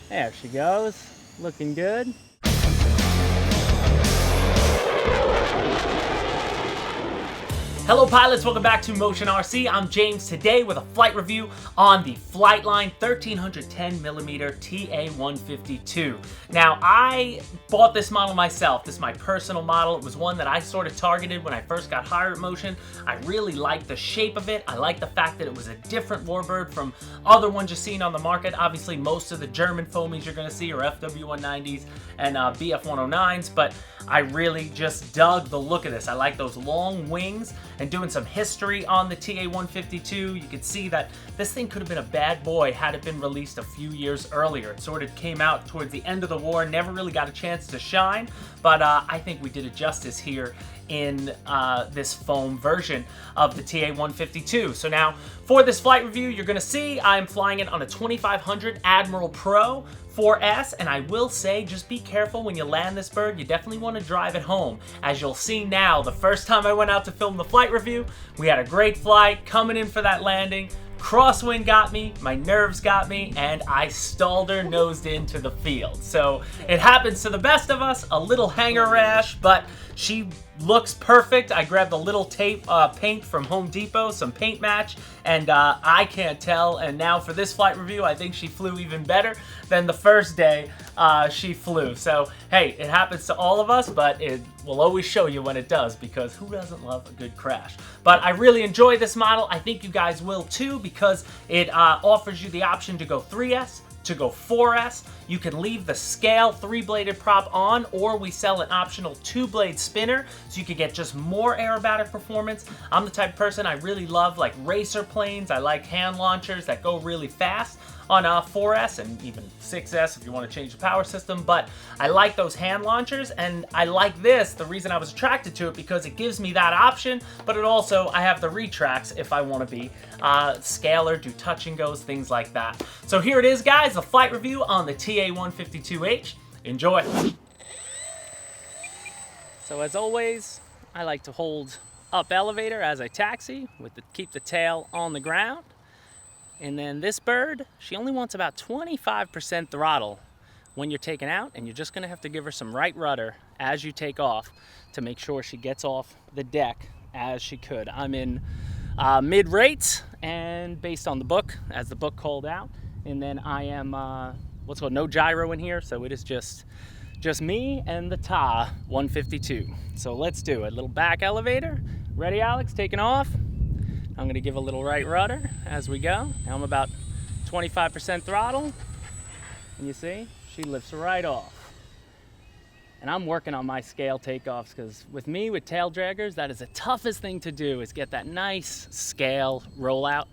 There she goes, looking good. Hello pilots, welcome back to Motion RC. I'm James today with a flight review on the FlightLine 1310mm TA-152. Now I bought this model myself. This is my personal model. It was one that I sort of targeted when I first got hired at Motion. I really liked the shape of it. I liked the fact that it was a different Warbird from other ones you've seen on the market. Obviously most of the German foamies you're going to see are FW190s and BF109s, but I really just dug the look of this. I like those long wings. And doing some history on the TA-152, you can see that this thing could have been a bad boy had it been released a few years earlier. It sort of came out towards the end of the war, never really got a chance to shine, but I think we did it justice here in this foam version of the TA-152. So now, for this flight review, you're gonna see I'm flying it on a 2500 Admiral Pro 4S, and I will say, just be careful when you land this bird. You definitely want to drive it home. As you'll see now, the first time I went out to film the flight review, we had a great flight, coming in for that landing. Crosswind got me, my nerves got me, and I stalled her nosed into the field. So it happens to the best of us, a little hanger rash, but she looks perfect. I grabbed a little paint from Home Depot, some paint match, and I can't tell. And now for this flight review, I think she flew even better than the first day she flew. So hey, it happens to all of us, but it will always show you when it does, because who doesn't love a good crash? But I really enjoy this model. I think you guys will too, because it offers you the option to go 3S, to go 4S. You can leave the scale 3-bladed prop on, or we sell an optional 2-blade spinner, so you could get just more aerobatic performance. I'm the type of person, I really love like racer planes. I like hand launchers that go really fast on 4S and even 6S if you want to change the power system, but I like those hand launchers, and I like this. The reason I was attracted to it, because it gives me that option, but it also, I have the retracts if I want to be scalar, do touch and goes, things like that. So here it is, guys, the flight review on the TA-152H. Enjoy. So as always, I like to hold up elevator as I taxi, keep the tail on the ground. And then this bird, she only wants about 25% throttle when you're taking out, and you're just gonna have to give her some right rudder as you take off to make sure she gets off the deck as she could. I'm in mid rates, and based on the book, as the book called out, and then I am what's called no gyro in here, so it is just me and the TA-152. So let's do it. Little back elevator. Ready, Alex? Taking off. I'm gonna give a little right rudder as we go. Now I'm about 25% throttle, and you see, she lifts right off. And I'm working on my scale takeoffs, because with me, with tail draggers, that is the toughest thing to do, is get that nice scale rollout,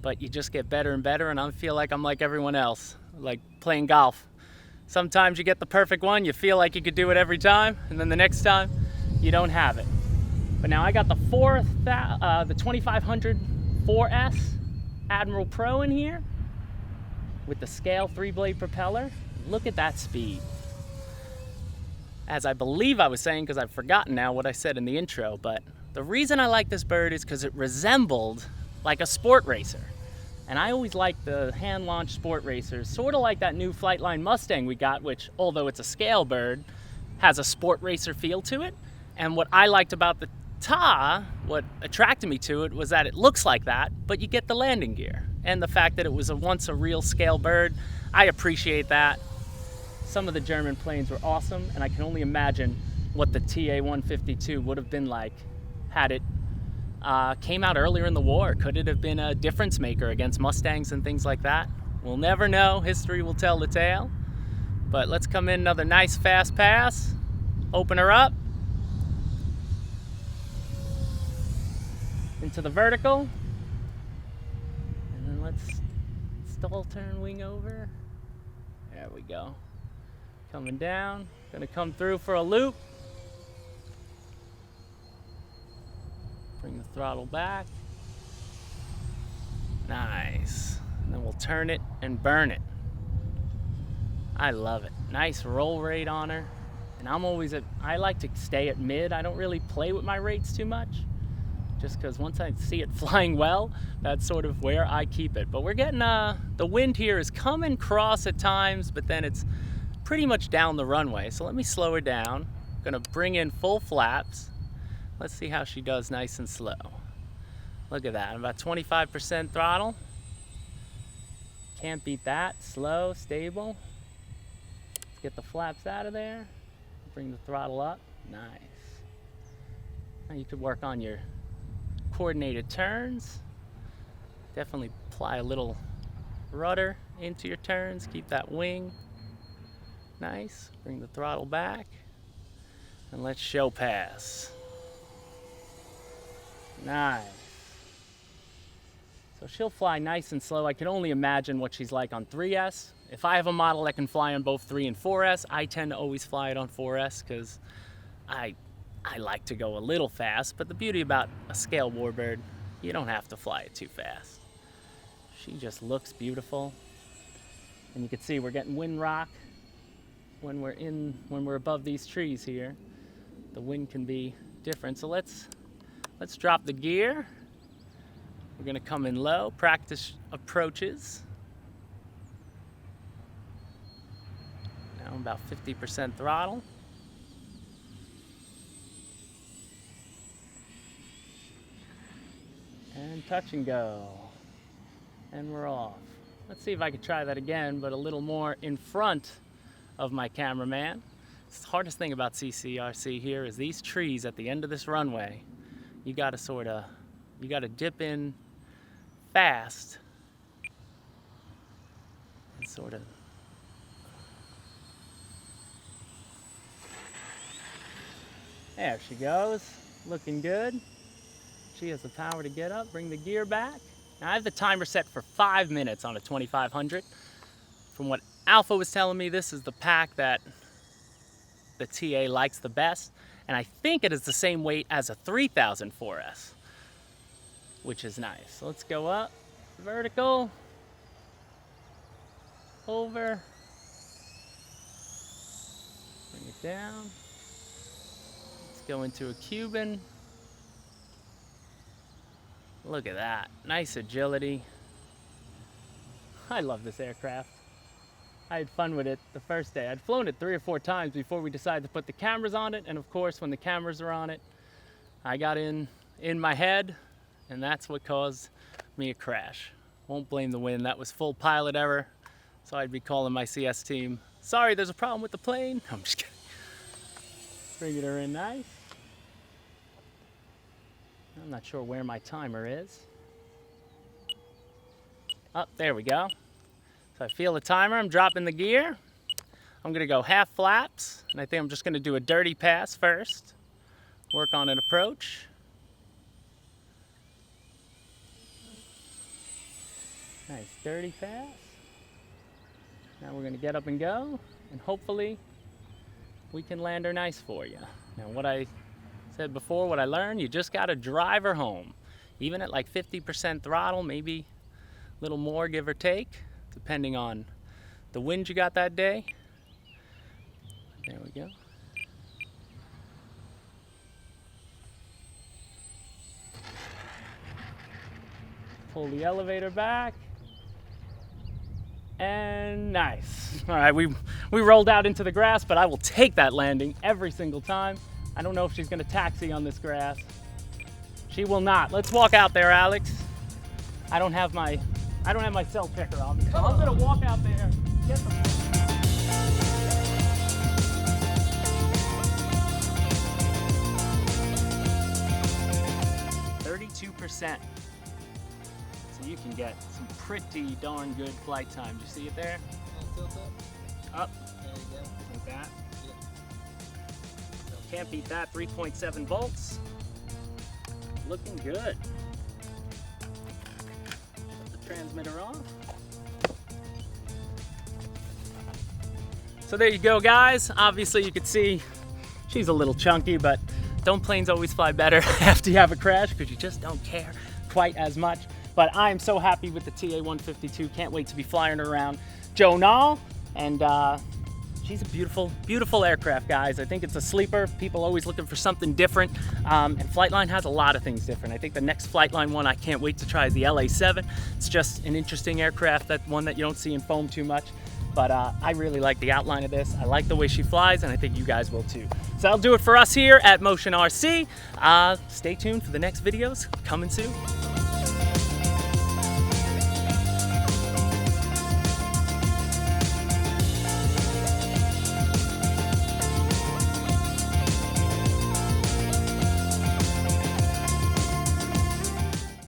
but you just get better and better, and I feel like I'm like everyone else, like playing golf. Sometimes you get the perfect one, you feel like you could do it every time, and then the next time, you don't have it. But now I got the 2500 4S Admiral Pro in here with the scale 3-blade propeller. Look at that speed. As I believe I was saying, because I've forgotten now what I said in the intro, but the reason I like this bird is because it resembled like a sport racer. And I always like the hand-launched sport racers, sort of like that new FlightLine Mustang we got, which, although it's a scale bird, has a sport racer feel to it. And what I liked about the TA, what attracted me to it, was that it looks like that, but you get the landing gear. And the fact that it was once a real scale bird, I appreciate that. Some of the German planes were awesome, and I can only imagine what the TA-152 would have been like had it came out earlier in the war. Could it have been a difference maker against Mustangs and things like that? We'll never know. History will tell the tale. But let's come in another nice fast pass. Open her up. Into the vertical, and then let's stall turn wing over. There we go. Coming down, gonna come through for a loop. Bring the throttle back. Nice. And then we'll turn it and burn it. I love it. Nice roll rate on her. And I like to stay at mid. I don't really play with my rates too much. just because once I see it flying well, that's sort of where I keep it. But we're getting, the wind here is coming across at times, but then it's pretty much down the runway. So let me slow her down. I'm gonna bring in full flaps. Let's see how she does nice and slow. Look at that, about 25% throttle. Can't beat that, slow, stable. Let's get the flaps out of there. Bring the throttle up, nice. Now you could work on your coordinated turns. Definitely apply a little rudder into your turns, keep that wing nice. Bring the throttle back, and let's show pass. Nice. So she'll fly nice and slow. I can only imagine what she's like on 3S. If I have a model that can fly on both 3 and 4S, I tend to always fly it on 4S because I like to go a little fast, but the beauty about a scale Warbird, you don't have to fly it too fast. She just looks beautiful. And you can see we're getting wind rock when we're above these trees here. The wind can be different. So let's drop the gear. We're gonna come in low, practice approaches. Now about 50% throttle. And touch and go. And we're off. Let's see if I can try that again, but a little more in front of my cameraman. The hardest thing about CCRC here is these trees at the end of this runway. You gotta dip in fast and sort of there she goes, looking good. She has the power to get up, bring the gear back. Now I have the timer set for 5 minutes on a 2500. From what Alpha was telling me, this is the pack that the TA likes the best, and I think it is the same weight as a 3000 4S, which is nice. So let's go up, vertical, over, bring it down. Let's go into a Cuban. Look at that, nice agility. I love this aircraft. I had fun with it the first day. I'd flown it 3 or 4 times before we decided to put the cameras on it, and of course when the cameras are on it, I got in my head, and that's what caused me a crash. Won't blame the wind, that was full pilot error, so I'd be calling my CS team, sorry there's a problem with the plane. I'm just kidding. Bringing her in nice. I'm not sure where my timer is. Oh, there we go. So I feel the timer, I'm dropping the gear. I'm gonna go half flaps, and I think I'm just gonna do a dirty pass first. Work on an approach. Nice dirty pass. Now we're gonna get up and go, and hopefully we can land her nice for you. Now what I said before, what I learned, you just gotta drive her home. Even at like 50% throttle, maybe a little more give or take, depending on the wind you got that day. There we go. Pull the elevator back. And nice. All right, we rolled out into the grass, but I will take that landing every single time. I don't know if she's gonna taxi on this grass. She will not. Let's walk out there, Alex. I don't have my cell checker on, so I'm gonna walk out there, get the 32%. So you can get some pretty darn good flight time. Do you see it there? Tilt up. Up. There you go. Like that. Yep. So can't beat that. 3.7 volts. Looking good. Put the transmitter on. So there you go, guys. Obviously you could see she's a little chunky, but don't planes always fly better after you have a crash because you just don't care quite as much. But I'm so happy with the TA-152. Can't wait to be flying her around Joe Nall, and she's a beautiful, beautiful aircraft, guys. I think it's a sleeper. People always looking for something different. And FlightLine has a lot of things different. I think the next FlightLine one I can't wait to try is the LA-7. It's just an interesting aircraft, that one that you don't see in foam too much. But I really like the outline of this. I like the way she flies, and I think you guys will too. So that'll do it for us here at Motion RC. Stay tuned for the next videos coming soon.